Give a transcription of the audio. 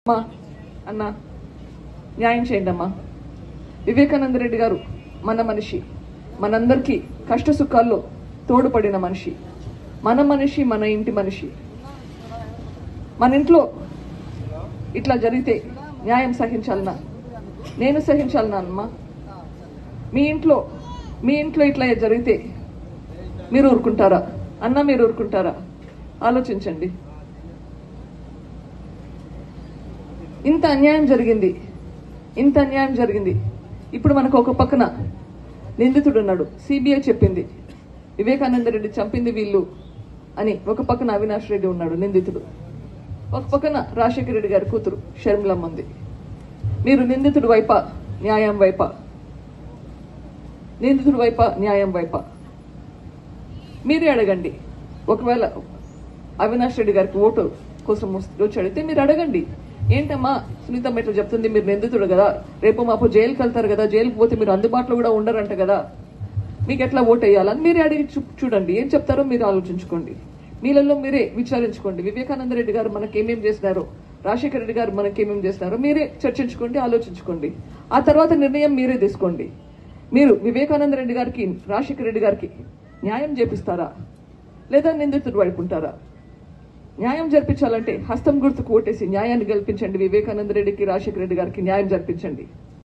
అమ్మా అన్న న్యాయం చేయండి అమ్మా. వివేకానంద రెడ్డి గారు మన మనిషి, మనందరికీ కష్ట సుఖాల్లో తోడుపడిన మనిషి, మన మనిషి, మన ఇంటి మనిషి. మన ఇంట్లో ఇట్లా జరిగితే న్యాయం సహించాలన్నా, నేను సహించాలన్నా అమ్మా? మీ ఇంట్లో ఇట్లా జరిగితే మీరు ఊరుకుంటారా అన్న? మీరు ఊరుకుంటారా? ఆలోచించండి. ఇంత అన్యాయం జరిగింది. ఇప్పుడు మనకు ఒక పక్కన నిందితుడు ఉన్నాడు. సిబిఐ చెప్పింది వివేకానంద రెడ్డి చంపింది వీళ్ళు అని. ఒక పక్కన అవినాష్ రెడ్డి ఉన్నాడు నిందితుడు, ఒక పక్కన రాజశేఖర రెడ్డి గారి కూతురు షర్మిలమ్మ ఉంది. మీరు నిందితుడు వైపా న్యాయం వైపా మీరే అడగండి. ఒకవేళ అవినాష్ రెడ్డి గారికి ఓటు కోసం వచ్చి అడిగితే మీరు అడగండి, ఏంటమ్మా సునీతమ్మ ఇట్లా చెప్తుంది, మీరు నిందితుడు కదా, రేపు మాపు జైలుకి వెళ్తారు కదా, జైలుకి పోతే మీరు అందుబాటులో కూడా ఉండరంట కదా, మీకు ఎట్లా ఓటు వేయాలని మీరే అడిగి చూడండి. ఏం చెప్తారో మీరు ఆలోచించుకోండి, మీలలో మీరే విచారించుకోండి. వివేకానంద రెడ్డి గారు మనకేమేం చేసినారో, రాజశేఖర రెడ్డి గారు మనకేమేం చేసినారో మీరే చర్చించుకోండి, ఆలోచించుకోండి. ఆ తర్వాత నిర్ణయం మీరే తీసుకోండి. మీరు వివేకానంద రెడ్డి గారికి, రాజశేఖర రెడ్డి గారికి న్యాయం చేపిస్తారా లేదా నిందితుడు వైపు ఉంటారా? న్యాయం జరిపించాలంటే హస్తం గుర్తుకు ఓటేసి న్యాయాన్ని గెలిపించండి. వివేకానంద రెడ్డికి, రాజశేఖర రెడ్డి గారికి న్యాయం జరిపించండి.